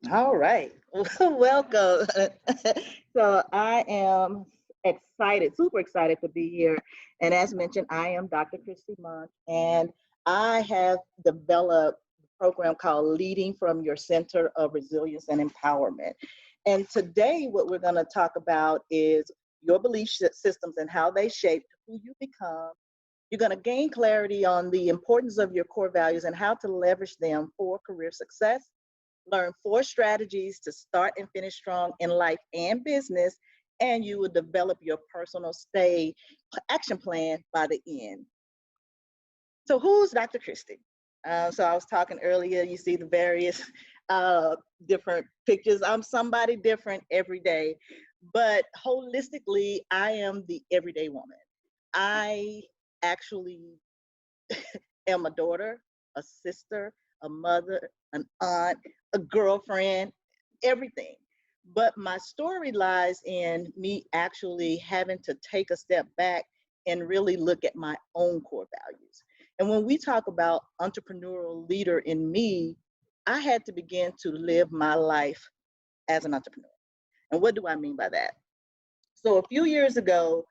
All right. Welcome. So I am excited, super excited to be here. And as mentioned, I am Dr. Christi Monk, and I have developed a program called Leading from Your Center of Resilience and Empowerment. And today, what we're going to talk about is your belief systems and how they shape who you become. You're going to gain clarity on the importance of your core values and how to leverage them for career success. Learn 4 strategies to start and finish strong in life and business, and you will develop your personal stay action plan by the end. So, who's Dr. Christie? So, I was talking earlier, you see the various uh, different pictures. I'm somebody different every day, but holistically, I am the everyday woman. I actually am a daughter, a sister, a mother, an aunt, a girlfriend, everything. But my story lies in me actually having to take a step back and really look at my own core values. And when we talk about entrepreneurial leader in me, I had to begin to live my life as an entrepreneur. And what do I mean by that? So a few years ago,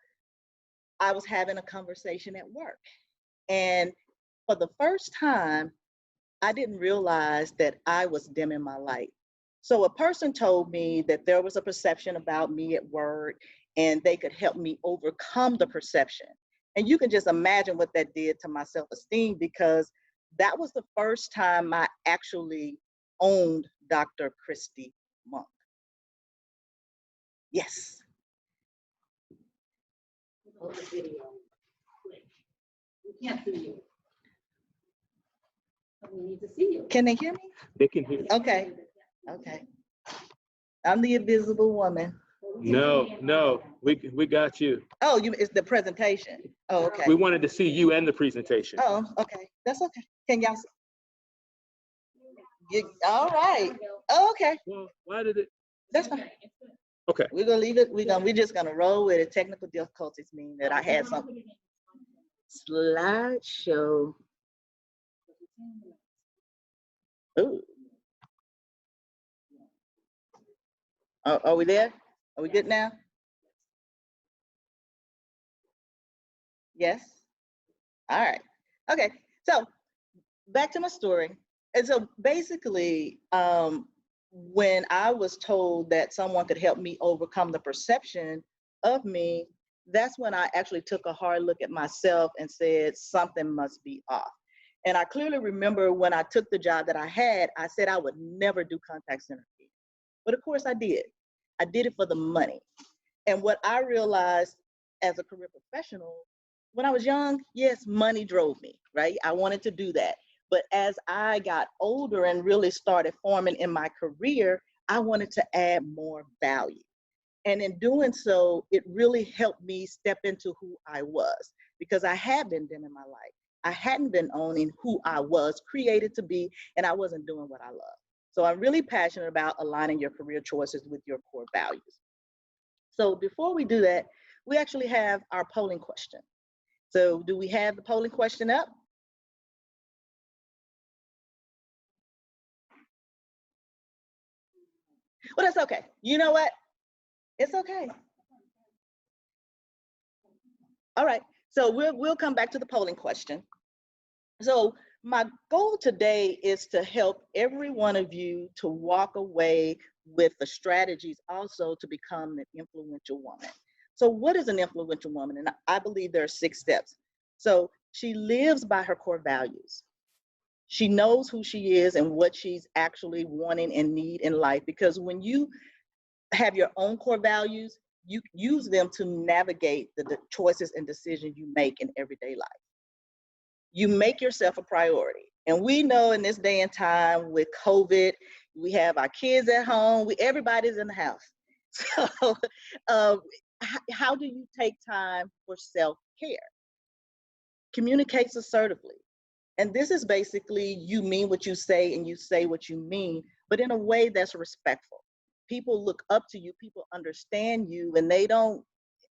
I was having a conversation at work. And for the first time, I didn't realize that I was dimming my light. So a person told me that there was a perception about me at work and they could help me overcome the perception. And you can just imagine what that did to my self-esteem because that was the first time I actually owned Dr. Christy Monk. Yes. Hold the video. Quick. We can't see you. But we need to see you. Can they hear me? They can hear. Okay. Okay. I'm the invisible woman. No, we got you. Oh, it's the presentation. Oh, okay. We wanted to see you and the presentation. Oh, okay. That's okay. Can y'all see? All right. Oh, okay. Well, why did it? That's fine. Okay. We're gonna leave it. We're just gonna roll with it. Technical difficulties mean that I had some slideshow. Ooh. Are we there? Are we good now? Yes. All right. Okay. So back to my story. And so basically, when I was told that someone could help me overcome the perception of me, that's when I actually took a hard look at myself and said, something must be off. And I clearly remember when I took the job that I had, I said I would never do contact center again. But of course I did. I did it for the money. And what I realized as a career professional, when I was young, yes, money drove me, right? I wanted to do that. But as I got older and really started forming in my career, I wanted to add more value. And in doing so, it really helped me step into who I was because I had been dim in my life. I hadn't been owning who I was created to be, and I wasn't doing what I love. So I'm really passionate about aligning your career choices with your core values. So before we do that, we actually have our polling question. So do we have the polling question up? Well, that's okay. You know what? It's okay. All right. So we'll come back to the polling question. So my goal today is to help every one of you to walk away with the strategies also to become an influential woman. So what is an influential woman? And I believe there are 6 steps. So she lives by her core values. She knows who she is and what she's actually wanting and need in life. Because when you have your own core values, you use them to navigate the choices and decisions you make in everyday life. You make yourself a priority. And we know in this day and time with COVID, we have our kids at home, everybody's in the house. So how do you take time for self-care? Communicates assertively. And this is basically you mean what you say and you say what you mean, but in a way that's respectful. People look up to you, people understand you, and they don't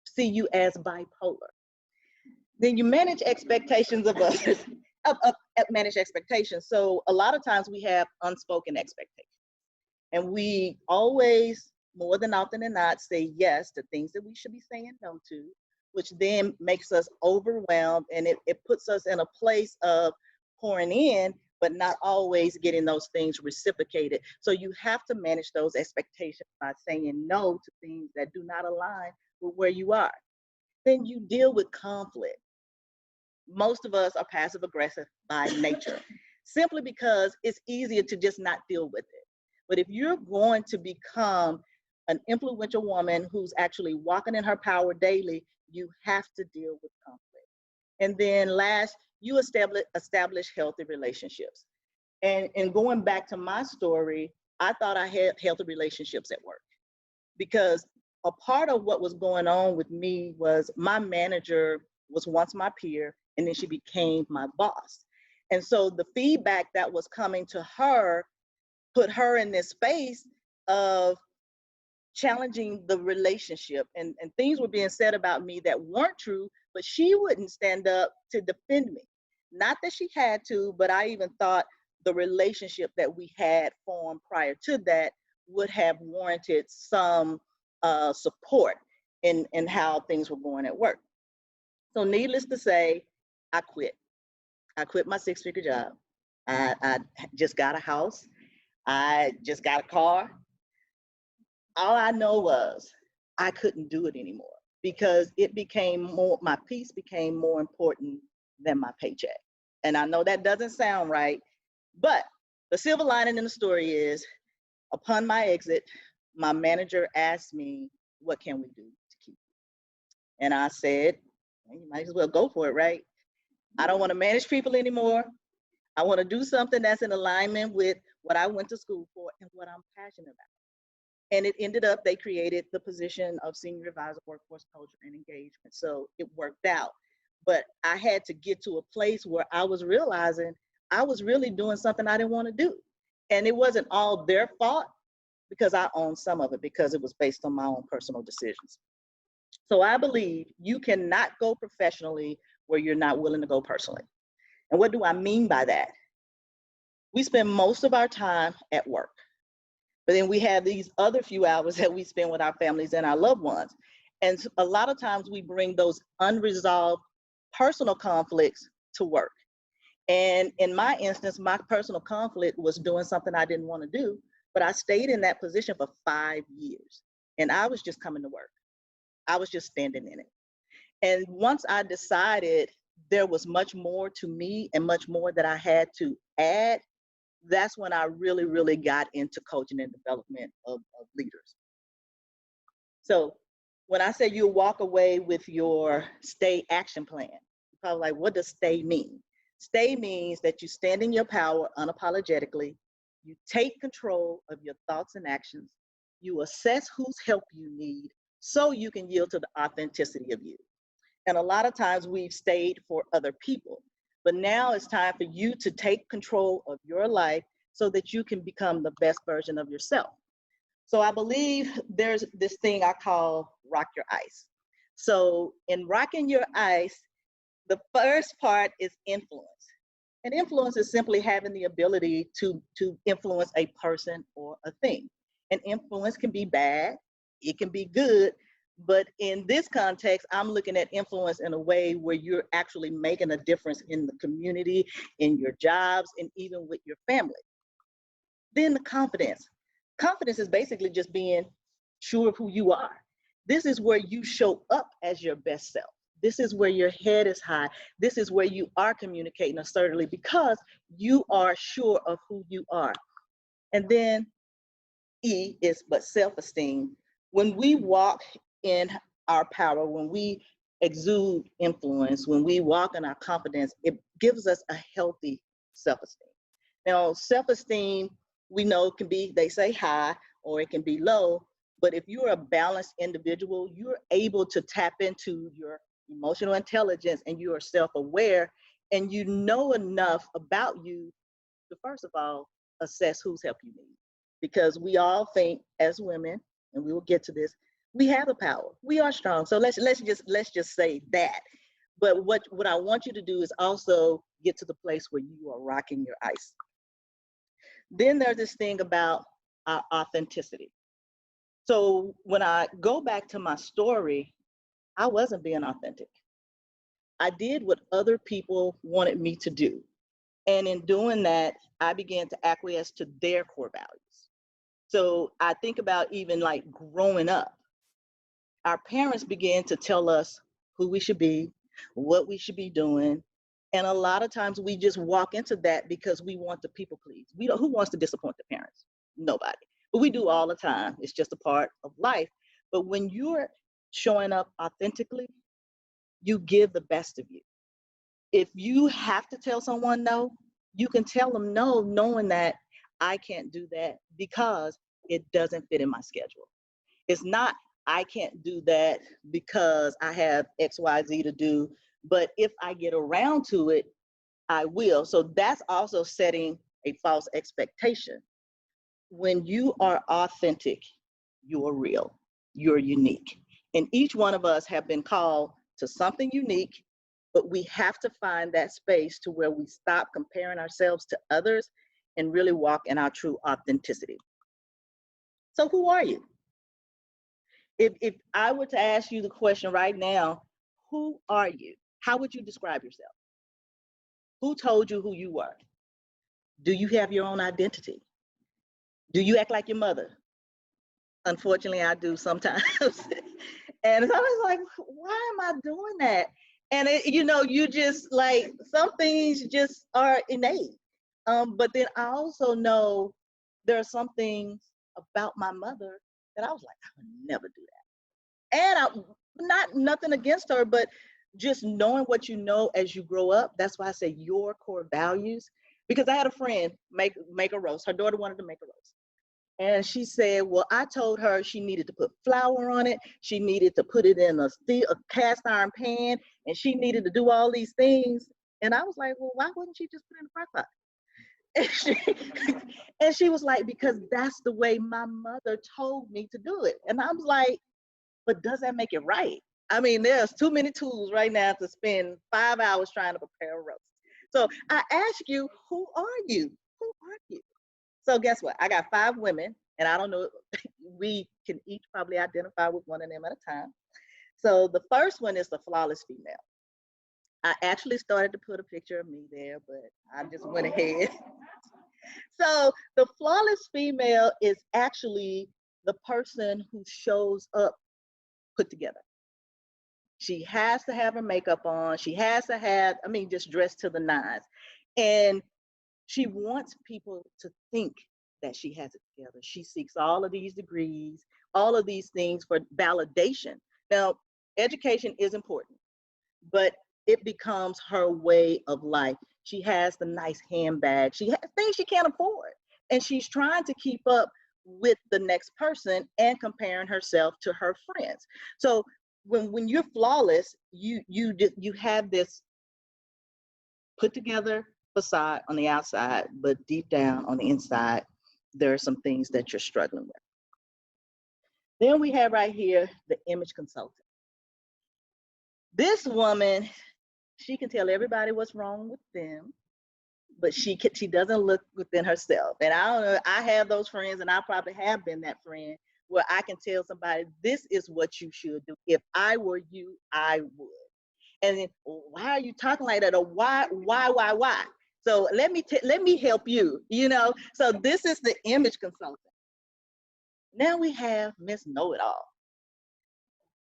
see you as bipolar. Then you manage expectations of others, manage expectations. So a lot of times we have unspoken expectations. And we always, more than often than not, say yes to things that we should be saying no to, which then makes us overwhelmed, and it puts us in a place of pouring in, but not always getting those things reciprocated. So you have to manage those expectations by saying no to things that do not align with where you are. Then you deal with conflict. Most of us are passive aggressive by nature, simply because it's easier to just not deal with it. But if you're going to become an influential woman who's actually walking in her power daily, you have to deal with conflict. And then last, you establish healthy relationships. And going back to my story, I thought I had healthy relationships at work, because a part of what was going on with me was my manager was once my peer, and then she became my boss. And so the feedback that was coming to her put her in this space of challenging the relationship, and things were being said about me that weren't true, but she wouldn't stand up to defend me. Not that she had to, but I even thought the relationship that we had formed prior to that would have warranted some support in how things were going at work. So needless to say, I quit. I quit my six-figure job. I just got a house. I just got a car. All I know was I couldn't do it anymore, because it became more, my peace became more important than my paycheck. And I know that doesn't sound right, but the silver lining in the story is, upon my exit, my manager asked me, what can we do to keep you? And I said, well, you might as well go for it, right? I don't want to manage people anymore. I want to do something that's in alignment with what I went to school for and what I'm passionate about. And it ended up, they created the position of Senior Advisor, Workforce Culture and Engagement. So it worked out. But I had to get to a place where I was realizing I was really doing something I didn't want to do. And it wasn't all their fault, because I owned some of it, because it was based on my own personal decisions. So I believe you cannot go professionally where you're not willing to go personally. And what do I mean by that? We spend most of our time at work, but then we have these other few hours that we spend with our families and our loved ones. And a lot of times we bring those unresolved personal conflicts to work. And in my instance, my personal conflict was doing something I didn't want to do, but I stayed in that position for 5 years. And I was just coming to work. I was just standing in it. And once I decided there was much more to me and much more that I had to add, that's when I really, really got into coaching and development of leaders. So when I say you walk away with your stay action plan, you're probably like, what does stay mean? Stay means that you stand in your power unapologetically, you take control of your thoughts and actions, you assess whose help you need so you can yield to the authenticity of you. And a lot of times we've stayed for other people, but now it's time for you to take control of your life so that you can become the best version of yourself. So I believe there's this thing I call rock your ice. So in rocking your ice, the first part is influence. And influence is simply having the ability to influence a person or a thing. And influence can be bad, it can be good, but in this context, I'm looking at influence in a way where you're actually making a difference in the community, in your jobs, and even with your family. Then the confidence. Confidence is basically just being sure of who you are. This is where you show up as your best self. This is where your head is high. This is where you are communicating assertively because you are sure of who you are. And then E is but self-esteem. When we walk in our power, when we exude influence, when we walk in our confidence, it gives us a healthy self-esteem. Now, self-esteem, we know can be, they say high or it can be low, but if you're a balanced individual, you're able to tap into your emotional intelligence and you are self-aware and you know enough about you to, first of all, assess whose help you need. Because we all think as women, and we will get to this, we have the power. We are strong. So let's just say that. But what I want you to do is also get to the place where you are rocking your ice. Then there's this thing about our authenticity. So when I go back to my story, I wasn't being authentic. I did what other people wanted me to do. And in doing that, I began to acquiesce to their core values. So I think about even like growing up, our parents began to tell us who we should be, what we should be doing. And a lot of times we just walk into that because we want to people please. We don't, who wants to disappoint the parents? Nobody. But we do all the time. It's just a part of life. But when you're showing up authentically, you give the best of you. If you have to tell someone no, you can tell them no, knowing that I can't do that because it doesn't fit in my schedule. It's not, I can't do that because I have XYZ to do, but if I get around to it, I will. So that's also setting a false expectation. When you are authentic, you are real, you're unique. And each one of us have been called to something unique, but we have to find that space to where we stop comparing ourselves to others and really walk in our true authenticity. So who are you? If I were to ask you the question right now, who are you? How would you describe yourself? Who told you who you were? Do you have your own identity? Do you act like your mother? Unfortunately, I do sometimes. And it's always like, why am I doing that? And you just like, some things just are innate. But then I also know there are some things about my mother that I was like, I would never do that. And not nothing against her, but just knowing what you know as you grow up. That's why I say your core values. Because I had a friend make a roast. Her daughter wanted to make a roast. And she said, well, I told her she needed to put flour on it. She needed to put it in a cast iron pan, and she needed to do all these things. And I was like, well, why wouldn't she just put it in the crock pot? And she was like, because that's the way my mother told me to do it. And I was like, but does that make it right? I mean, there's too many tools right now to spend 5 hours trying to prepare a roast. So I ask you, who are you? Who are you? So guess what? I got 5 women, and I don't know, we can each probably identify with one of them at a time. So the first one is the flawless female. I actually started to put a picture of me there, but I just went ahead. So the flawless female is actually the person who shows up put together. She has to have her makeup on. She has to have, just dressed to the nines. And she wants people to think that she has it together. She seeks all of these degrees, all of these things for validation. Now, education is important, but it becomes her way of life. She has the nice handbag. She has things she can't afford. And she's trying to keep up with the next person and comparing herself to her friends. So when you're flawless, you have this put together facade on the outside, but deep down on the inside, there are some things that you're struggling with. Then we have right here the image consultant. This woman, she can tell everybody what's wrong with them, but she doesn't look within herself. And I don't know, I have those friends, and I probably have been that friend where I can tell somebody, this is what you should do. If I were you, I would. And then, why are you talking like that? Or why? So let me help you, So this is the image consultant. Now we have Miss Know-It-All.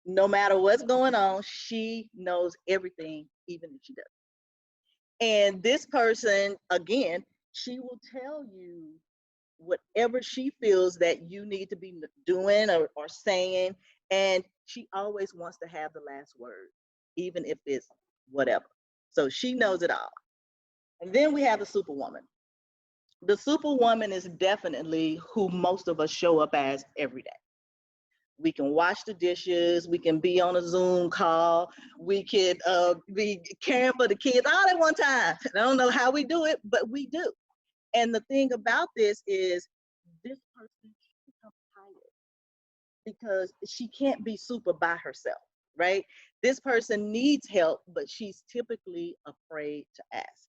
No matter what's going on, she knows everything, even if she doesn't. And this person, again, she will tell you whatever she feels that you need to be doing or saying. And she always wants to have the last word, even if it's whatever. So she knows it all. And then we have the Superwoman. The Superwoman is definitely who most of us show up as every day. We can wash the dishes, we can be on a Zoom call, we could be caring for the kids all at one time. I don't know how we do it, but we do. And the thing about this is, this person becomes tired because she can't be super by herself, right? This person needs help, but she's typically afraid to ask.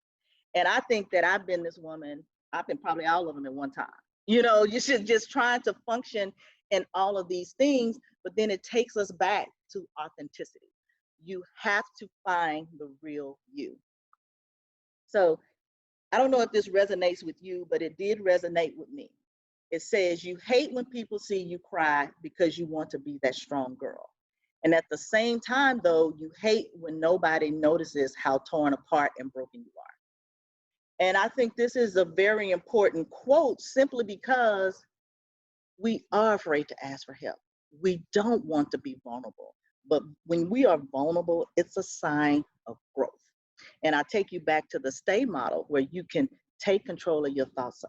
And I think that I've been this woman, I've been probably all of them at one time. You know, you should just trying to function in all of these things, but then it takes us back to authenticity. You have to find the real you. So I don't know if this resonates with you, but it did resonate with me. It says you hate when people see you cry because you want to be that strong girl. And at the same time, though, you hate when nobody notices how torn apart and broken you are. And I think this is a very important quote simply because we are afraid to ask for help. We don't want to be vulnerable. But when we are vulnerable, it's a sign of growth. And I take you back to the stay model where you can take control of your thoughts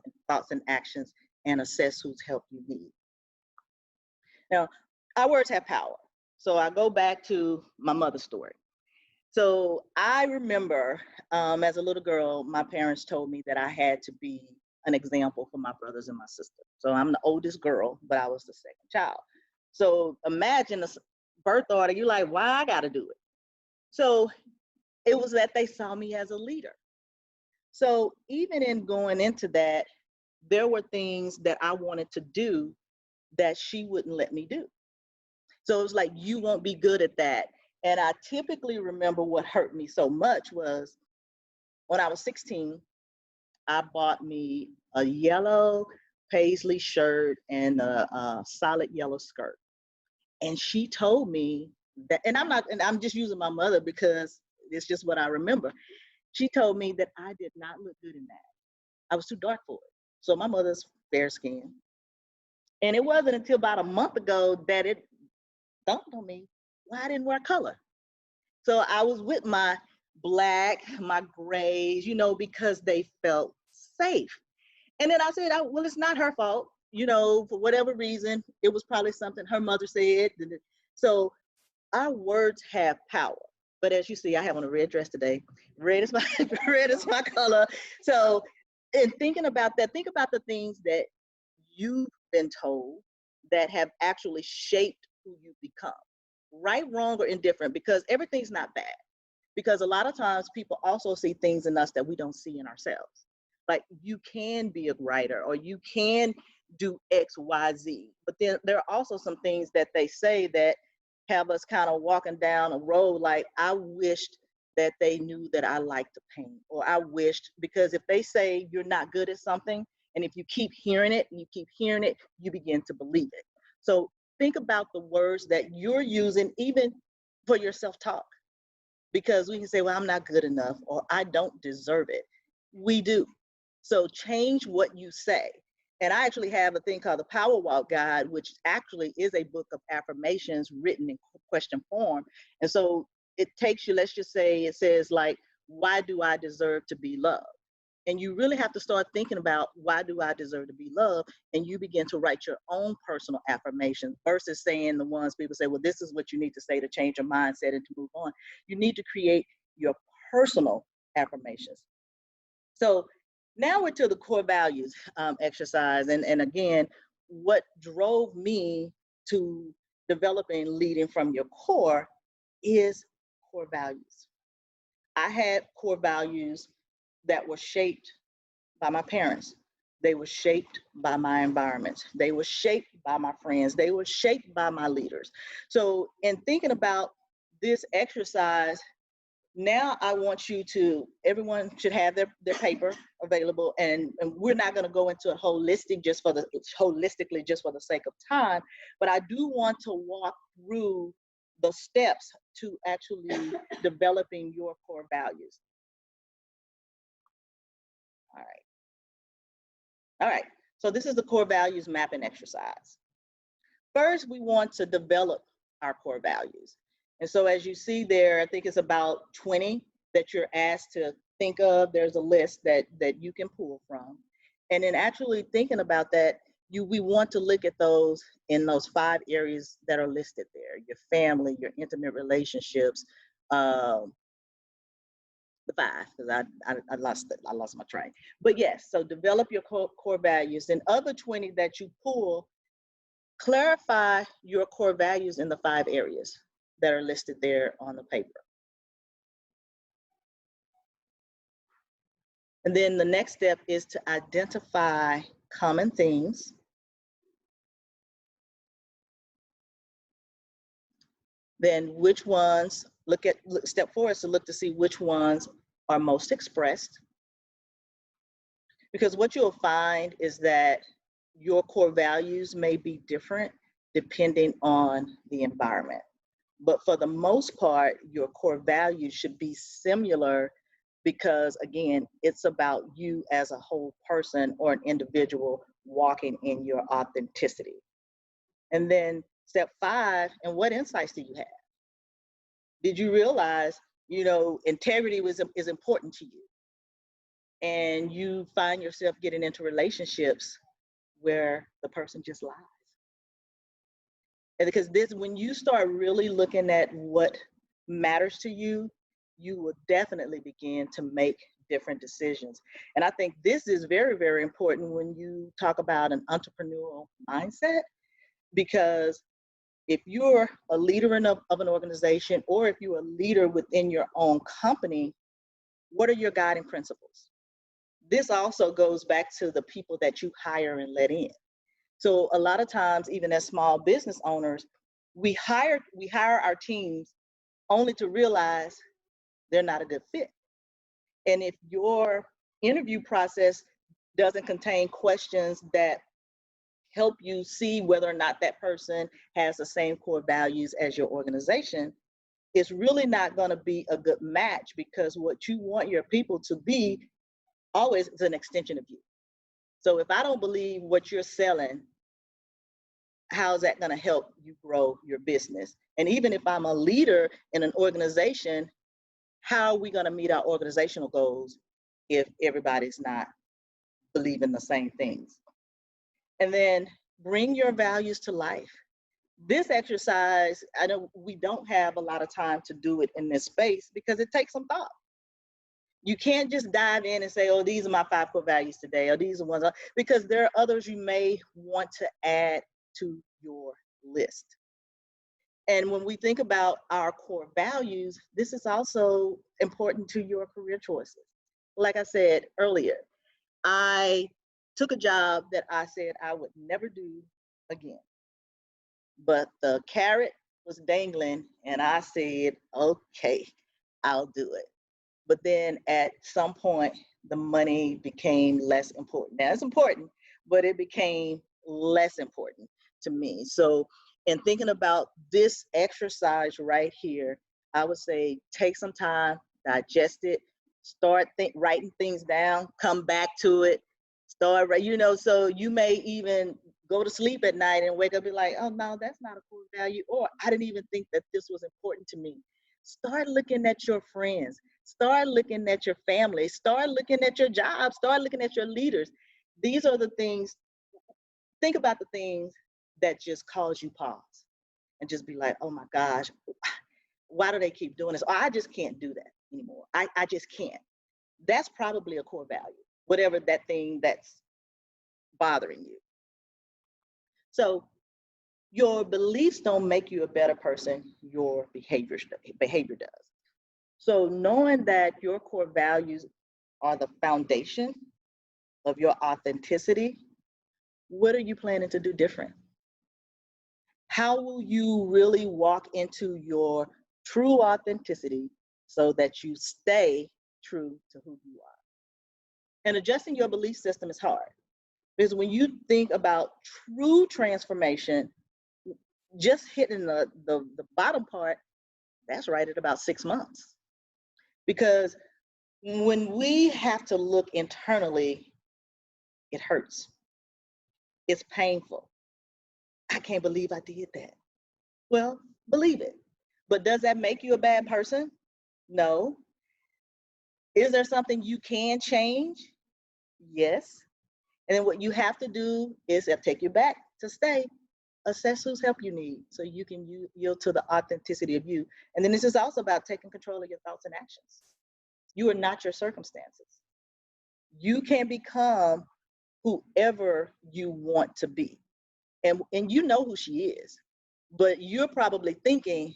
and actions and assess whose help you need. Now, our words have power. So I go back to my mother's story. So I remember as a little girl, my parents told me that I had to be an example for my brothers and my sister. So I'm the oldest girl, but I was the second child. So imagine a birth order, you're like, why I gotta do it? So it was that they saw me as a leader. So even in going into that, there were things that I wanted to do that she wouldn't let me do. So it was like, you won't be good at that. And I typically remember what hurt me so much was when I was 16, I bought me a yellow paisley shirt and a solid yellow skirt. And she told me that, and I'm just using my mother because it's just what I remember. She told me that I did not look good in that. I was too dark for it. So my mother's fair skinned. And it wasn't until about a month ago that it dawned on me why I didn't wear color. So I was with my black, my grays, because they felt safe. And then I said, well, it's not her fault. For whatever reason, it was probably something her mother said. So our words have power. But as you see, I have on a red dress today. Red is my red is my color. So in thinking about that, think about the things that you've been told that have actually shaped who you become. Right, wrong, or indifferent, because everything's not bad. Because a lot of times people also see things in us that we don't see in ourselves. Like you can be a writer or you can do X, Y, Z. But then there are also some things that they say that have us kind of walking down a road like, I wished that they knew that I like to paint, or I wished, because if they say you're not good at something, and if you keep hearing it and you keep hearing it, you begin to believe it. So think about the words that you're using, even for your self-talk, because we can say, well, I'm not good enough, or I don't deserve it. We do. So change what you say. And I actually have a thing called the Power Walk Guide, which actually is a book of affirmations written in question form. And so it takes you, let's just say it says like, why do I deserve to be loved? And you really have to start thinking about, why do I deserve to be loved? And you begin to write your own personal affirmations versus saying the ones people say, well, this is what you need to say to change your mindset and to move on. You need to create your personal affirmations. So now we're to the core values exercise. And again, what drove me to developing leading from your core is core values. I had core values that were shaped by my parents. They were shaped by my environment. They were shaped by my friends. They were shaped by my leaders. So in thinking about this exercise, now I want you to, everyone should have their paper available, and we're not going to go into a holistically just for the sake of time, but I do want to walk through the steps to actually developing your core values. All right. All right, so this is the core values mapping exercise. First, we want to develop our core values. And so as you see there, I think it's about 20 that you're asked to think of. There's a list that you can pull from. And then actually thinking about that, we want to look at those in those 5 areas that are listed there: your family, your intimate relationships, the 5, because I lost my train. But yes, so develop your core values. And other 20 that you pull, clarify your core values in the 5 areas that are listed there on the paper. And then the next step is to identify common themes. Then which ones, step 4 is to look to see which ones are most expressed. Because what you'll find is that your core values may be different depending on the environment. But for the most part, your core values should be similar because, again, it's about you as a whole person or an individual walking in your authenticity. And then step 5, and what insights do you have? Did you realize, integrity is important to you? And you find yourself getting into relationships where the person just lies. And because when you start really looking at what matters to you, you will definitely begin to make different decisions. And I think this is very, very important when you talk about an entrepreneurial mindset, because if you're a leader of an organization, or if you're a leader within your own company, what are your guiding principles? This also goes back to the people that you hire and let in. So a lot of times, even as small business owners, we hire our teams only to realize they're not a good fit. And if your interview process doesn't contain questions that help you see whether or not that person has the same core values as your organization, it's really not going to be a good match, because what you want your people to be always is an extension of you. So if I don't believe what you're selling, how's that going to help you grow your business? And even if I'm a leader in an organization, how are we going to meet our organizational goals if everybody's not believing the same things? And then bring your values to life. This exercise, I know we don't have a lot of time to do it in this space because it takes some thought. You can't just dive in and say, oh, these are my 5 core values today, or these are ones, because there are others you may want to add to your list. And when we think about our core values, this is also important to your career choices. Like I said earlier, I took a job that I said I would never do again. But the carrot was dangling, and I said, okay, I'll do it. But then at some point, the money became less important. Now, it's important, but it became less important to me. So in thinking about this exercise right here, I would say take some time, digest it, start writing things down, come back to it, so you may even go to sleep at night and wake up and be like, oh no, that's not a core value, or I didn't even think that this was important to me. Start looking at your friends, start looking at your family, start looking at your job, start looking at your leaders. These are the things, think about the things that just cause you pause and just be like, oh my gosh, why do they keep doing this? Or I just can't do that anymore. I just can't. That's probably a core value, whatever that thing that's bothering you. So your beliefs don't make you a better person, your behavior does. So knowing that your core values are the foundation of your authenticity, what are you planning to do different? How will you really walk into your true authenticity so that you stay true to who you are? And adjusting your belief system is hard, because when you think about true transformation, just hitting the bottom part, that's right at about 6 months. Because when we have to look internally, it hurts. It's painful. I can't believe I did that. Well, believe it. But does that make you a bad person? No. Is there something you can change? Yes. And then what you have to do is take you back to stay. Assess whose help you need so you can yield to the authenticity of you. And then this is also about taking control of your thoughts and actions. You are not your circumstances. You can become whoever you want to be. And you know who she is, but you're probably thinking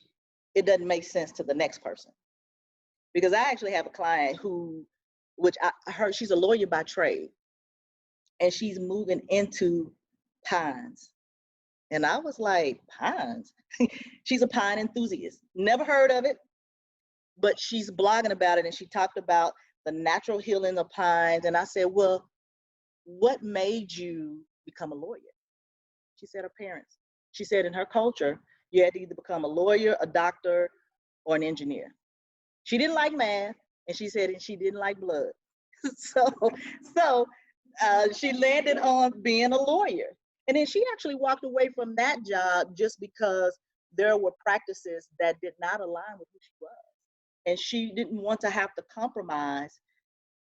it doesn't make sense to the next person. Because I actually have a client which I heard, she's a lawyer by trade. and she's moving into pines. And I was like, pines? She's a pine enthusiast. Never heard of it, but she's blogging about it, and she talked about the natural healing of pines. And I said, well, what made you become a lawyer? She said her parents. She said in her culture, you had to either become a lawyer, a doctor, or an engineer. She didn't like math, and she said and she didn't like blood. So she landed on being a lawyer. And then she actually walked away from that job just because there were practices that did not align with who she was. And she didn't want to have to compromise,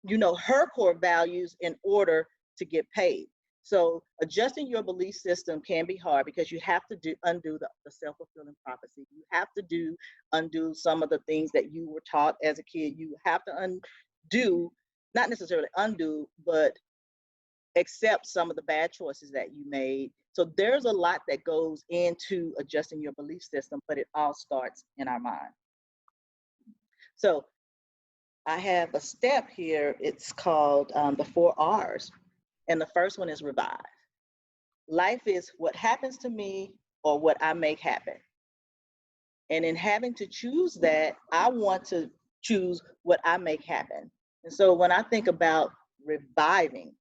her core values in order to get paid. So adjusting your belief system can be hard because you have to undo the self-fulfilling prophecy. You have to undo some of the things that you were taught as a kid. You have to undo, not necessarily undo, but accept some of the bad choices that you made. So there's a lot that goes into adjusting your belief system, but it all starts in our mind. So I have a step here. It's called the 4 R's. And the first one is revive. Life is what happens to me or what I make happen. And in having to choose that, I want to choose what I make happen. And so when I think about reviving,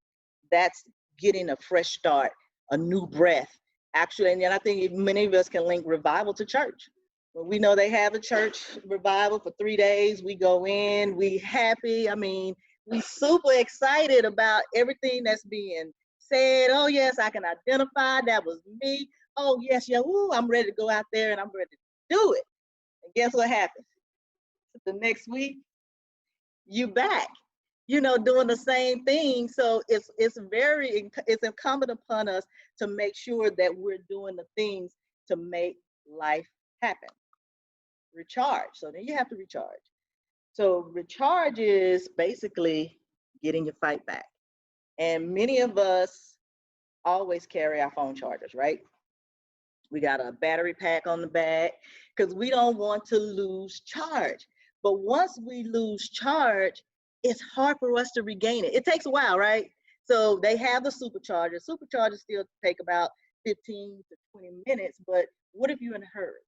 that's getting a fresh start, a new breath. Actually, and I think many of us can link revival to church. When we know they have a church revival for 3 days, we go in, we happy. I mean, we super excited about everything that's being said. Oh yes, I can identify, that was me. Oh yes, yeah, ooh, I'm ready to go out there and I'm ready to do it. And guess what happens? The next week, you back, doing the same thing. So it's incumbent upon us to make sure that we're doing the things to make life happen. Recharge. So then you have to recharge. So recharge is basically getting your fight back. And many of us always carry our phone chargers, right? We got a battery pack on the back because we don't want to lose charge. But once we lose charge, it's hard for us to regain it. It takes a while, right? So they have the supercharger. Superchargers still take about 15 to 20 minutes, but what if you're in a hurry?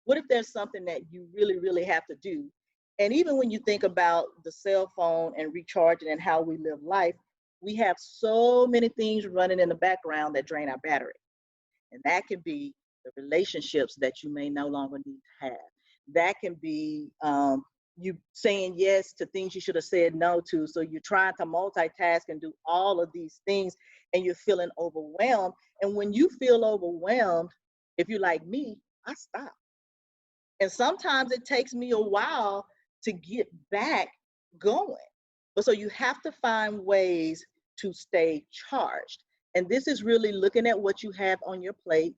What if there's something that you really, really have to do? And even when you think about the cell phone and recharging and how we live life, we have so many things running in the background that drain our battery. And that can be the relationships that you may no longer need to have. That can be you saying yes to things you should have said no to. So you're trying to multitask and do all of these things and you're feeling overwhelmed. And when you feel overwhelmed, if you're like me, I stop. And sometimes it takes me a while to get back going. But so you have to find ways to stay charged. And this is really looking at what you have on your plate,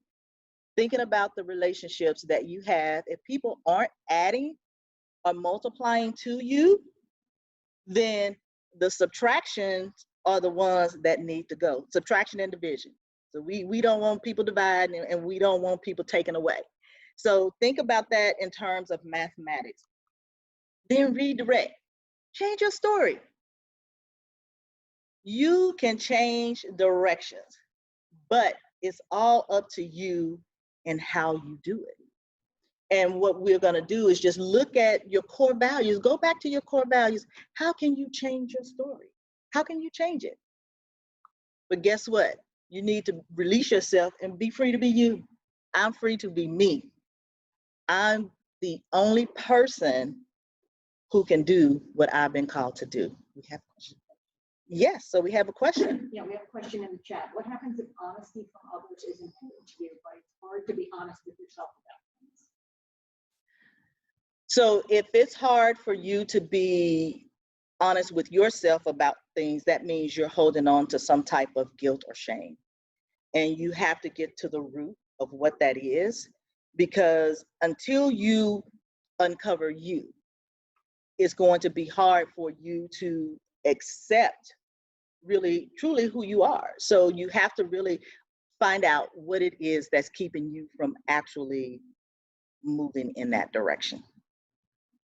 thinking about the relationships that you have. If people aren't adding or multiplying to you, then the subtractions are the ones that need to go. Subtraction and division. So we don't want people dividing and we don't want people taken away. So think about that in terms of mathematics. Then redirect. Change your story. You can change directions, but it's all up to you and how you do it. And what we're going to do is just look at your core values. Go back to your core values. How can you change your story? How can you change it? But guess what? You need to release yourself and be free to be you. I'm free to be me. I'm the only person who can do what I've been called to do. We have a question. Yes, so we have a question. Yeah, we have a question in the chat. What happens if honesty from others is important to you, but it's hard to be honest with yourself about things? So if it's hard for you to be honest with yourself about things, that means you're holding on to some type of guilt or shame. And you have to get to the root of what that is, because until you uncover you, it's going to be hard for you to accept really, truly who you are. So you have to really find out what it is that's keeping you from actually moving in that direction.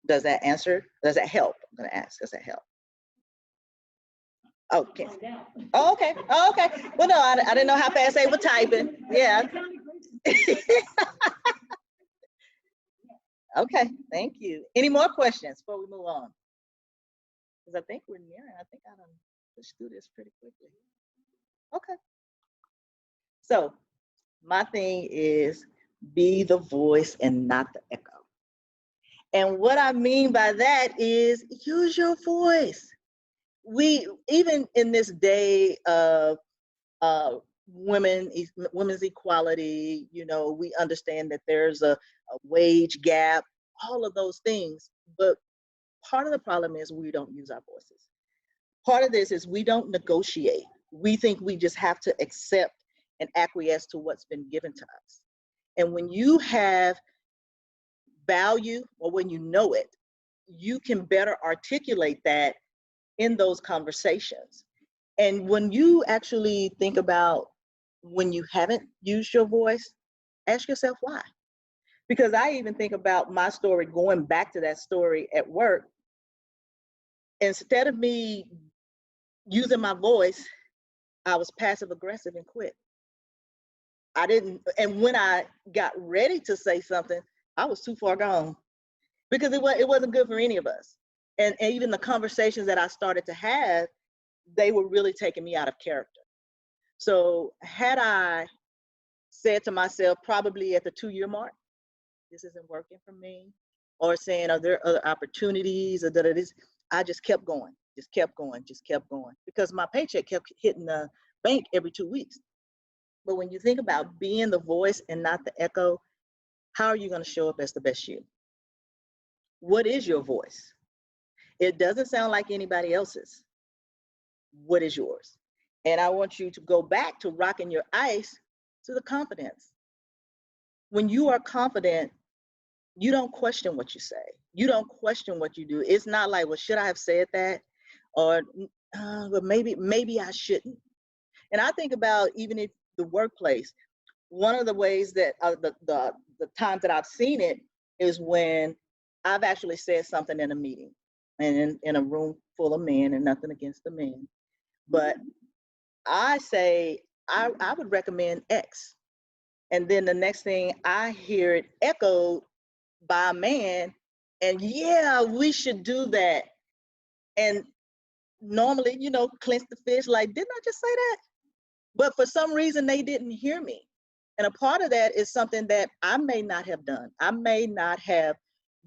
Does that answer? Does that help? I'm going to ask, does that help? Okay. Find out. Oh, okay. Oh, okay. Well, no, I didn't know how fast they were typing. Yeah. Okay. Thank you. Any more questions before we move on? Because I think we're nearing. I think I done pushed through this pretty quickly. Okay. So my thing is be the voice and not the echo. And what I mean by that is use your voice. We, even in this day of uh, women's equality, you know, we understand that there's a wage gap, all of those things. But part of the problem is we don't use our voices. Part of this is we don't negotiate. We think we just have to accept and acquiesce to what's been given to us. And when you have value, or when you know it, you can better articulate that in those conversations. And when you actually think about when you haven't used your voice, ask yourself why. Because I even think about my story, going back to that story at work. Instead of me using my voice, I was passive aggressive and quit. I didn't, and when I got ready to say something, I was too far gone because it wasn't good for any of us. And even the conversations that I started to have, they were really taking me out of character. So had I said to myself, probably at the 2-year mark, this isn't working for me, or saying, are there other opportunities, or this, I just kept going, just kept going, just kept going, because my paycheck kept hitting the bank every 2 weeks. But when you think about being the voice and not the echo, how are you going to show up as the best you? What is your voice? It doesn't sound like anybody else's. What is yours? And I want you to go back to rocking your ice to the confidence. When you are confident, you don't question what you say. You don't question what you do. It's not like, well, should I have said that? Or, well, maybe I shouldn't. And I think about even if the workplace, one of the ways that the times that I've seen it is when I've actually said something in a meeting and in a room full of men, and nothing against the men, but I say, I would recommend X. And then the next thing I hear it echoed by a man, and yeah, we should do that. And normally, you know, clench the fish, like, didn't I just say that? But for some reason, they didn't hear me. And a part of that is something that I may not have done. I may not have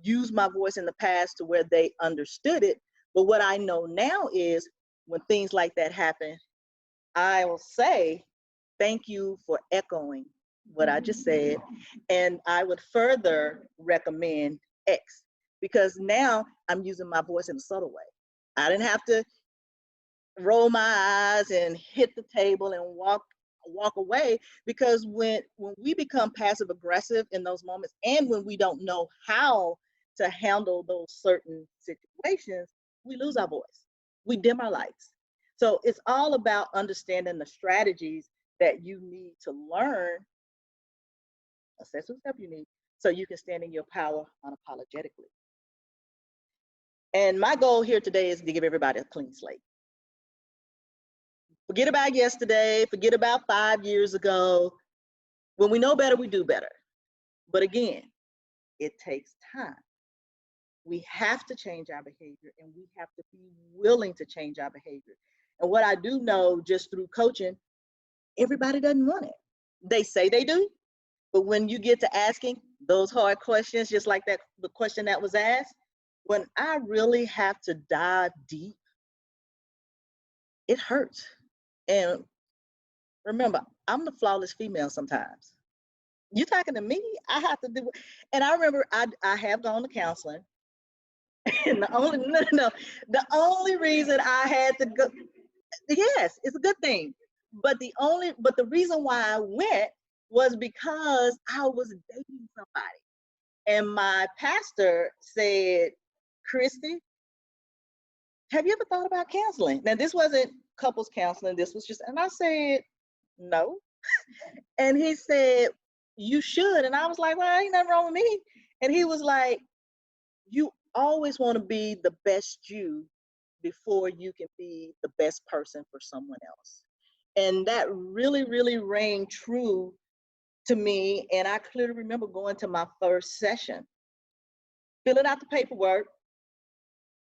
used my voice in the past to where they understood it. But what I know now is when things like that happen, I will say, thank you for echoing what I just said. And I would further recommend X, because now I'm using my voice in a subtle way. I didn't have to roll my eyes and hit the table and walk away, because when we become passive aggressive in those moments, and when we don't know how to handle those certain situations, we lose our voice, we dim our lights. So it's all about understanding the strategies that you need to learn, assess what step you need, so you can stand in your power unapologetically. And my goal here today is to give everybody a clean slate. Forget about yesterday, forget about 5 years ago. When we know better, we do better. But again, it takes time. We have to change our behavior, and we have to be willing to change our behavior. And what I do know just through coaching, everybody doesn't want it. They say they do, but when you get to asking those hard questions, just like that, the question that was asked, when I really have to dive deep, it hurts. And remember, I'm the flawless female sometimes. You talking to me? I have to do it. And I remember I have gone to counseling. And the only reason I had to go, yes, it's a good thing. But the reason why I went was because I was dating somebody. And my pastor said, Christi, have you ever thought about counseling? Now, this wasn't couples counseling. This was just, and I said, no. And he said, you should. And I was like, well, ain't nothing wrong with me. And he was like, you always want to be the best you, before you can be the best person for someone else. And that really, really rang true to me. And I clearly remember going to my first session, filling out the paperwork.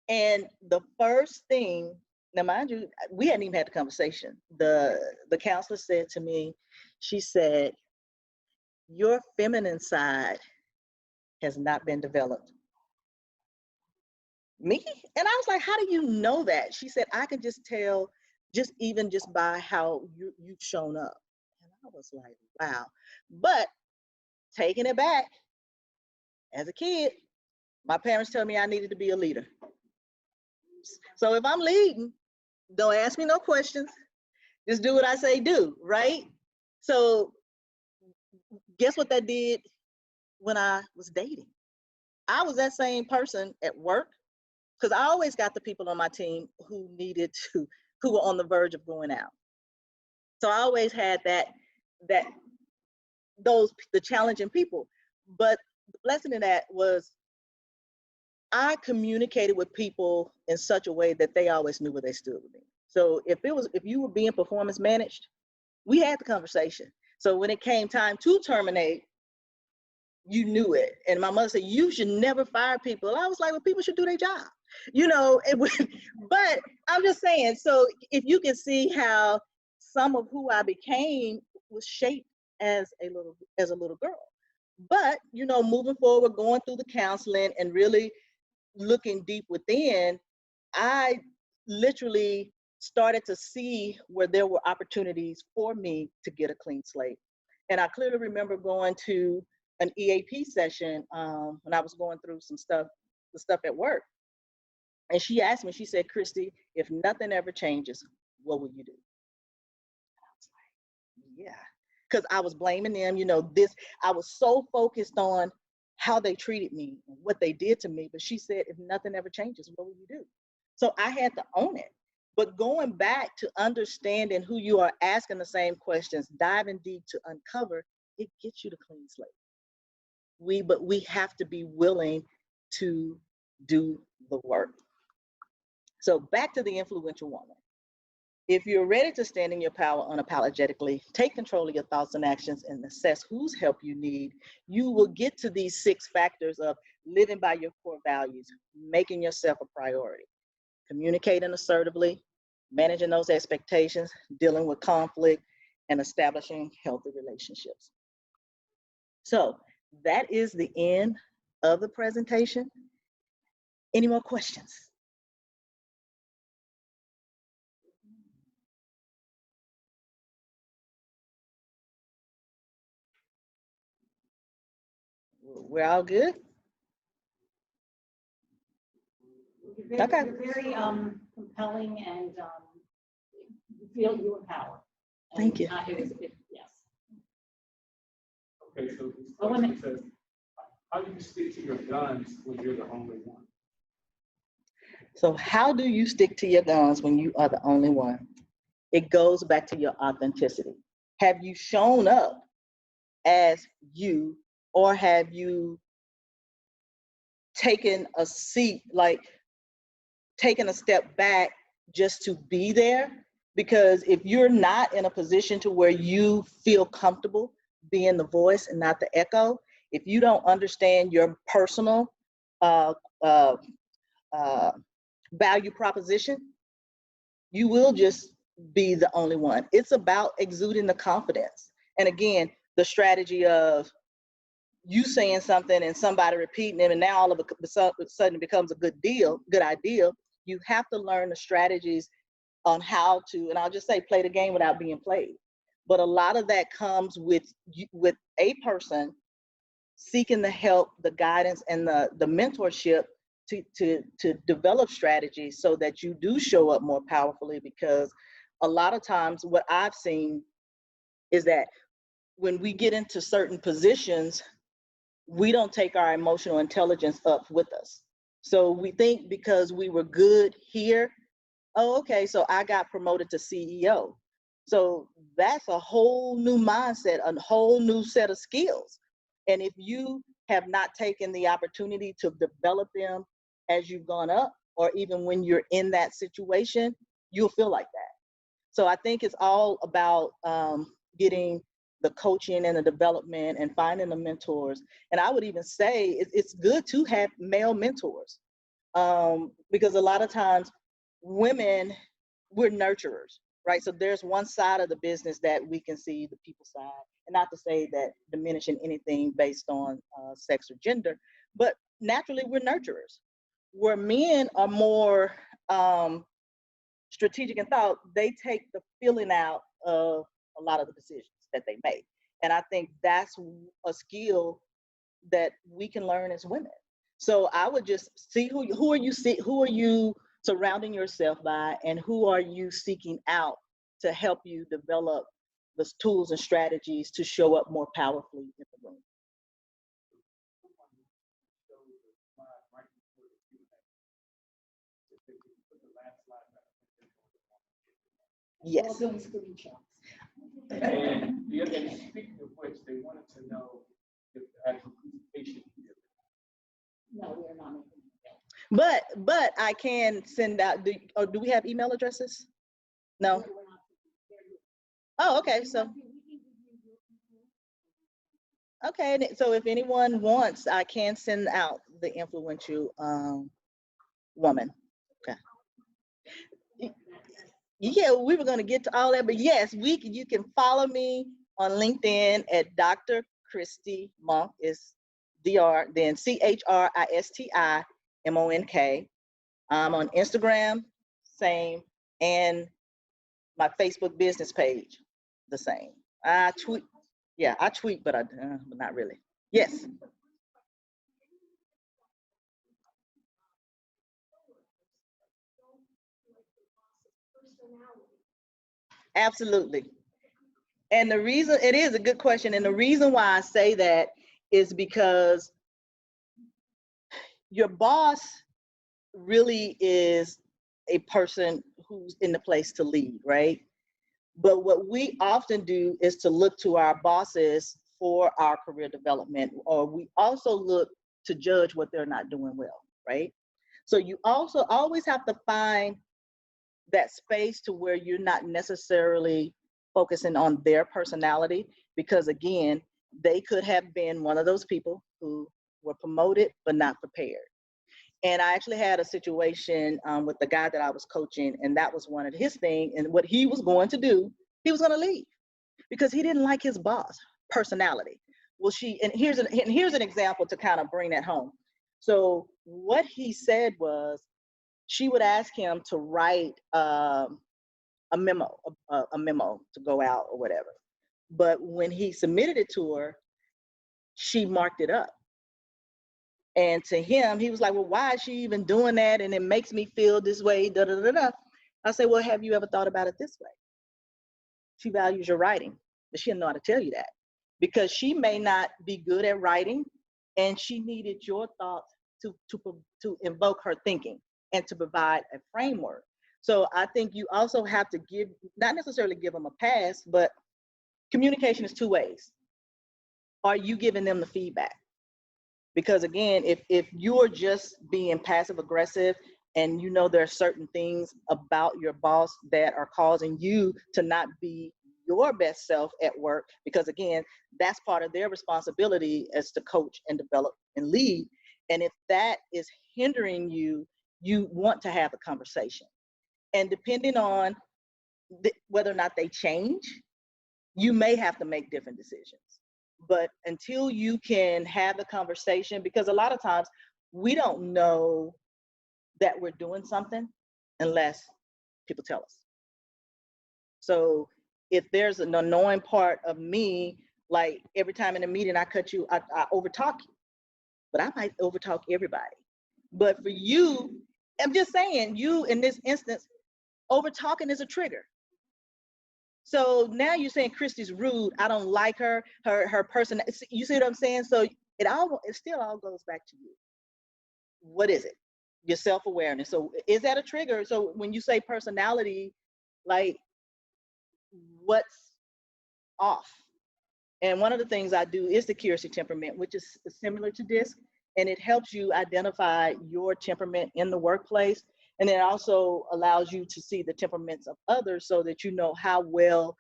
And the first thing, now mind you, we hadn't even had the conversation. The counselor said to me, she said, your feminine side has not been developed. Me? And I was like, how do you know that? She said, I can just tell, just by how you've shown up. And I was like, wow. But taking it back, as a kid, my parents told me I needed to be a leader. So if I'm leading, don't ask me no questions. Just do what I say do, right? So guess what that did when I was dating? I was that same person at work, because I always got the people on my team who were on the verge of going out. So I always had the challenging people. But the blessing in that was I communicated with people in such a way that they always knew where they stood with me. So if you were being performance managed, we had the conversation. So when it came time to terminate, you knew it. And my mother said, you should never fire people. I was like, well, people should do their job. But I'm just saying, so if you can see how some of who I became was shaped as a little girl. But, moving forward, going through the counseling and really looking deep within, I literally started to see where there were opportunities for me to get a clean slate. And I clearly remember going to an EAP session when I was going through the stuff at work. And she asked me, she said, Christi, if nothing ever changes, what will you do? And I was like, yeah. Because I was blaming them, I was so focused on how they treated me and what they did to me. But she said, if nothing ever changes, what will you do? So I had to own it. But going back to understanding who you are, asking the same questions, diving deep to uncover, it gets you to clean slate. But we have to be willing to do the work. So back to the influential woman. If you're ready to stand in your power unapologetically, take control of your thoughts and actions, and assess whose help you need, you will get to these 6 factors of living by your core values, making yourself a priority, communicating assertively, managing those expectations, dealing with conflict, and establishing healthy relationships. So that is the end of the presentation. Any more questions? We're all good? Okay. You're very compelling, and you feel you empower. Thank you. Yes. Okay, so this question says, how do you stick to your guns when you're the only one? So how do you stick to your guns when you are the only one? It goes back to your authenticity. Have you shown up as you, or have you taken a seat, like taken a step back just to be there? Because if you're not in a position to where you feel comfortable being the voice and not the echo, if you don't understand your personal value proposition, you will just be the only one. It's about exuding the confidence. And again, the strategy of you saying something and somebody repeating it, and now all of a sudden it becomes a good idea. You have to learn the strategies on how to, and I'll just say, play the game without being played. But a lot of that comes with a person seeking the help, the guidance, and the mentorship to develop strategies so that you do show up more powerfully. Because a lot of times what I've seen is that when we get into certain positions, we don't take our emotional intelligence up with us. So we think because we were good here, oh, okay, so I got promoted to CEO. So that's a whole new mindset, a whole new set of skills. And if you have not taken the opportunity to develop them as you've gone up, or even when you're in that situation, you'll feel like that. So I think it's all about getting the coaching and the development and finding the mentors. And I would even say it's good to have male mentors, because a lot of times women, we're nurturers, right? So there's one side of the business that we can see, the people side, and not to say that diminishing anything based on sex or gender, but naturally we're nurturers. Where men are more strategic in thought, they take the feeling out of a lot of the decisions that they make. And I think that's a skill that we can learn as women. So I would just see who are you surrounding yourself by, and who are you seeking out to help you develop the tools and strategies to show up more powerfully in the room. Yes. All those screenshots. And the other, and speaking of which, they wanted to know if the actual presentation. No, we're not making it. But I can send out. Do we have email addresses? No. We're not- Oh, okay. So okay. So if anyone wants, I can send out the influential woman. Okay. Yeah, we were going to get to all that, but yes, you can follow me on LinkedIn at Dr. Christi Monk, is Dr. then CHRISTIMONK. I'm on Instagram, same, and my Facebook business page, the same. I tweet, yeah, I tweet, but not really. Yes. Absolutely. And the reason, it is a good question, and the reason why I say that is because your boss really is a person who's in the place to lead, right? But what we often do is to look to our bosses for our career development, or we also look to judge what they're not doing well, right? So you also always have to find that space to where you're not necessarily focusing on their personality, because again, they could have been one of those people who were promoted but not prepared. And I actually had a situation with the guy that I was coaching, and that was one of his things. And what he was going to do, he was going to leave because he didn't like his boss personality. Well, and here's an example to kind of bring that home. So what he said was, she would ask him to write a memo to go out or whatever. But when he submitted it to her, she marked it up. And to him, he was like, well, why is she even doing that? And it makes me feel this way, da da da da. I say, well, have you ever thought about it this way? She values your writing, but she didn't know how to tell you that, because she may not be good at writing, and she needed your thoughts to invoke her thinking and to provide a framework. So I think you also have to not necessarily give them a pass, but communication is two ways. Are you giving them the feedback? Because again, if you're just being passive aggressive, and you know there are certain things about your boss that are causing you to not be your best self at work, because again, that's part of their responsibility as to coach and develop and lead. And if that is hindering you, you want to have a conversation. And depending on whether or not they change, you may have to make different decisions. But until you can have the conversation, because a lot of times we don't know that we're doing something unless people tell us. So if there's an annoying part of me, like every time in a meeting I cut you, I overtalk you, but I might overtalk everybody. But for you, I'm just saying, you in this instance, overtalking is a trigger. So now you're saying Christi's rude. I don't like her person. You see what I'm saying? So it still all goes back to you. What is it? Your self-awareness. So is that a trigger? So when you say personality, like what's off? And one of the things I do is the curiosity temperament, which is similar to DISC. and it helps you identify your temperament in the workplace. And it also allows you to see the temperaments of others so that you know how well,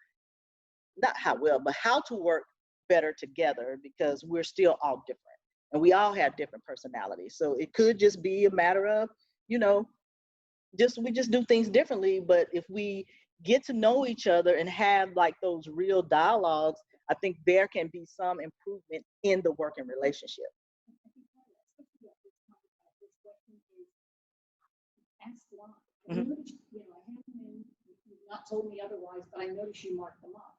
not how well, but how to work better together, because we're still all different and we all have different personalities. So it could just be a matter of, you know, we just do things differently. But if we get to know each other and have like those real dialogues, I think there can be some improvement in the working relationship. Ask why. Mhm. I noticed, you know, I haven't been, you've not told me otherwise, but I noticed you marked them up.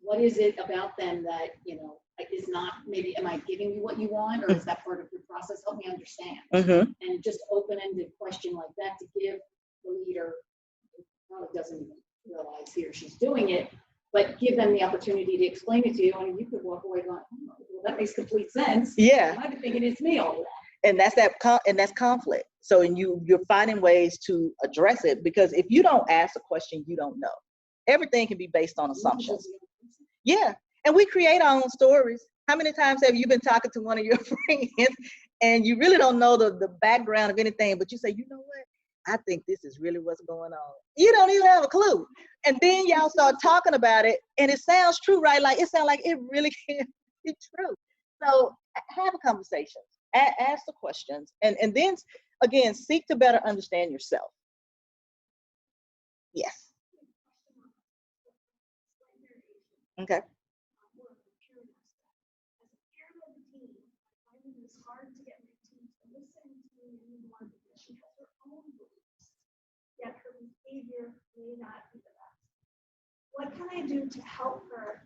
What is it about them that, you know, like is not, maybe, am I giving you what you want, or is that part of your process? Help me understand. Mm-hmm. And just open-ended question like that to give the leader, who probably doesn't even realize he or she's doing it, but give them the opportunity to explain it to you, and you could walk away going, oh, well, that makes complete sense. Yeah. I've been thinking it's me all along. And that's that's conflict. So, and you're finding ways to address it, because if you don't ask a question, you don't know. Everything can be based on assumptions. Yeah. And we create our own stories. How many times have you been talking to one of your friends and you really don't know the background of anything, but you say, you know what? I think this is really what's going on. You don't even have a clue. And then y'all start talking about it and it sounds true, right? Like it sounds like it really can be true. So have a conversation, ask the questions, and then again, seek to better understand yourself. Yes. Okay. It's hard to get my team to listen to me anymore because she has her own beliefs, yet her behavior may not be the best. What can I do to help her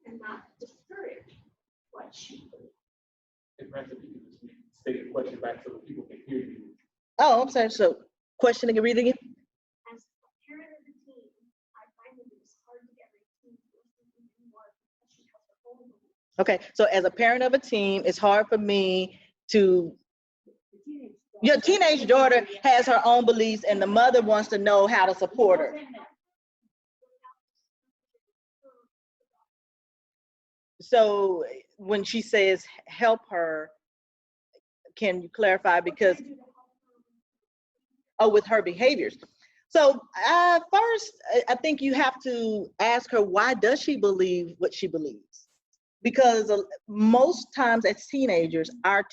and not discourage what she believes? And perhaps if you could just state the question back so that people can hear you. Oh, I'm sorry. So question again, read it again. As a parent of the team, I find that it's hard to get my team to listen to me anymore because she has her own beliefs. Okay, so as a parent of a team, it's hard for me to, your teenage daughter has her own beliefs and the mother wants to know how to support her. So when she says help her, can you clarify? Because, oh, with her behaviors. So first, I think you have to ask her, why does she believe what she believes? Because most times as teenagers, our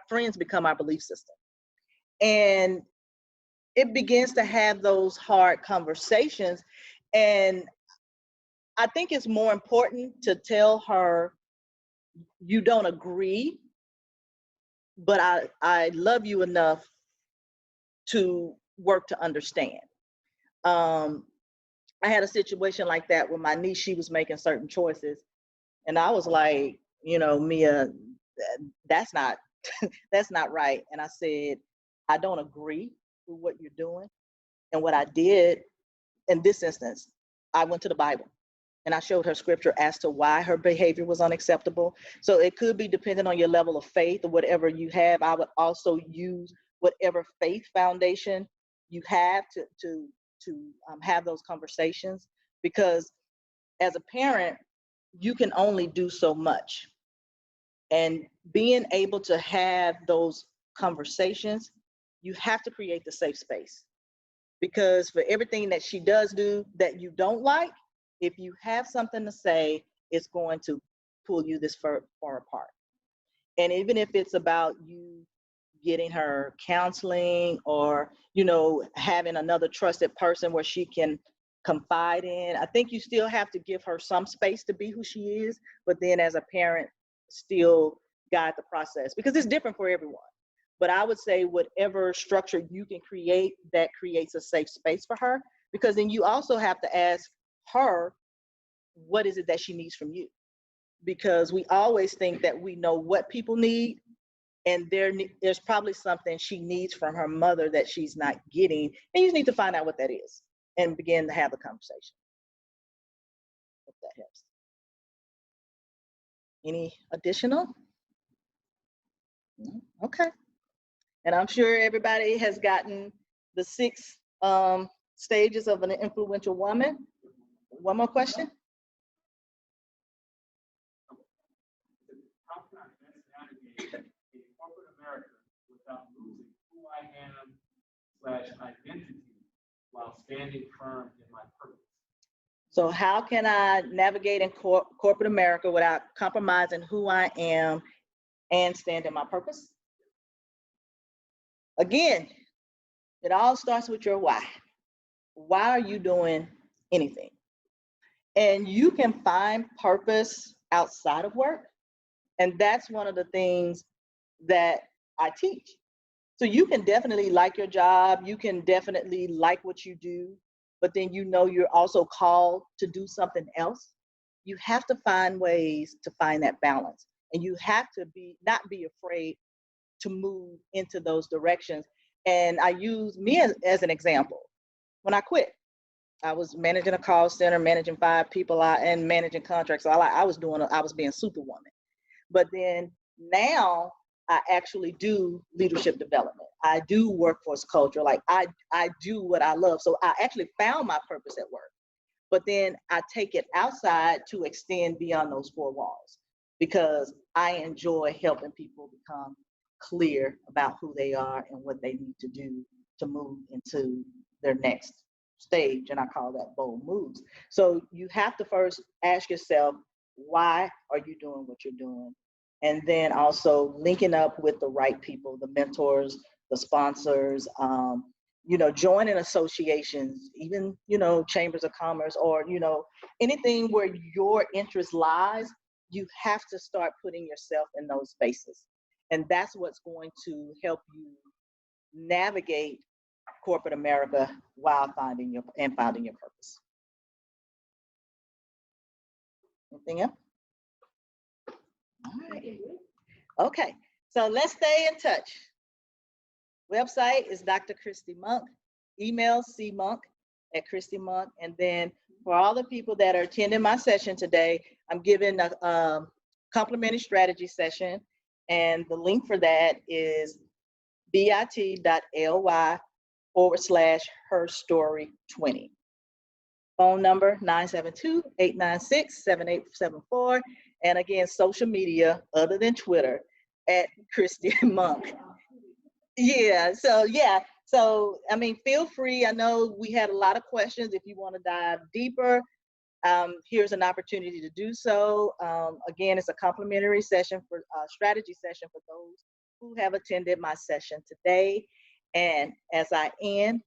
friends become our belief system. And it begins to have those hard conversations. And I think it's more important to tell her, you don't agree, but I love you enough to work to understand. I had a situation like that with my niece. She was making certain choices. And I was like, you know, Mia, that's not that's not right. And I said, I don't agree with what you're doing. And what I did in this instance, I went to the Bible and I showed her scripture as to why her behavior was unacceptable. So it could be dependent on your level of faith or whatever you have. I would also use whatever faith foundation you have to have those conversations, because as a parent, you can only do so much. And being able to have those conversations, you have to create the safe space. Because for everything that she does do that you don't like, if you have something to say, it's going to pull you this far apart. And even if it's about you getting her counseling or, you know, having another trusted person where she can confide in, I think you still have to give her some space to be who she is, but then as a parent, still guide the process, because it's different for everyone. But I would say whatever structure you can create that creates a safe space for her, because then you also have to ask her, what is it that she needs from you? Because we always think that we know what people need, and there's probably something she needs from her mother that she's not getting, and you just need to find out what that is and begin to have the conversation. If that helps. Any additional? No? Okay. And I'm sure everybody has gotten the 6 stages of an influential woman. One more question? How can I best navigate a corporate identity while standing firm in my purpose. So how can I navigate in corporate America without compromising who I am and stand in my purpose? Again, it all starts with your why. Why are you doing anything? And you can find purpose outside of work. And that's one of the things that I teach. So you can definitely like your job, you can definitely like what you do, but then you know you're also called to do something else. You have to find ways to find that balance. And you have to not be afraid to move into those directions. And I use me as an example. When I quit, I was managing a call center, managing 5 people out, and managing contracts. So I was being Superwoman. But then now I actually do leadership development. I do workforce culture. Like I do what I love. So I actually found my purpose at work. But then I take it outside to extend beyond those 4 walls because I enjoy helping people become clear about who they are and what they need to do to move into their next stage. And I call that bold moves. So you have to first ask yourself, why are you doing what you're doing? And then also linking up with the right people, the mentors, the sponsors, joining associations, even, chambers of commerce, or, anything where your interest lies, you have to start putting yourself in those spaces. And that's what's going to help you navigate corporate America while finding your purpose. Anything else? All right. Okay, so let's stay in touch. Website is Dr. Christi Monk. Email cmonk@christimonk. And then for all the people that are attending my session today, I'm giving a complimentary strategy session. And the link for that is bit.ly/herstory20. Phone number 972-896-7874. And again, social media other than Twitter @Christi Monk. Yeah, so I mean, feel free. I know we had a lot of questions. If you want to dive deeper, here's an opportunity to do so. Again, it's a complimentary session for strategy session for those who have attended my session today. And as I end,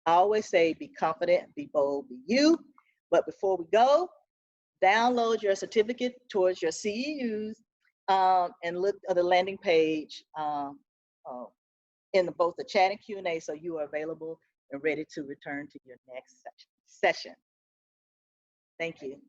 I always say, be confident, be bold, be you. But before we go, download your certificate towards your CEUs and look at the landing page in both the chat and Q&A, so you are available and ready to return to your next session. Thank you.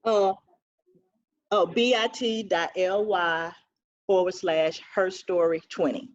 bit.ly/herstory20.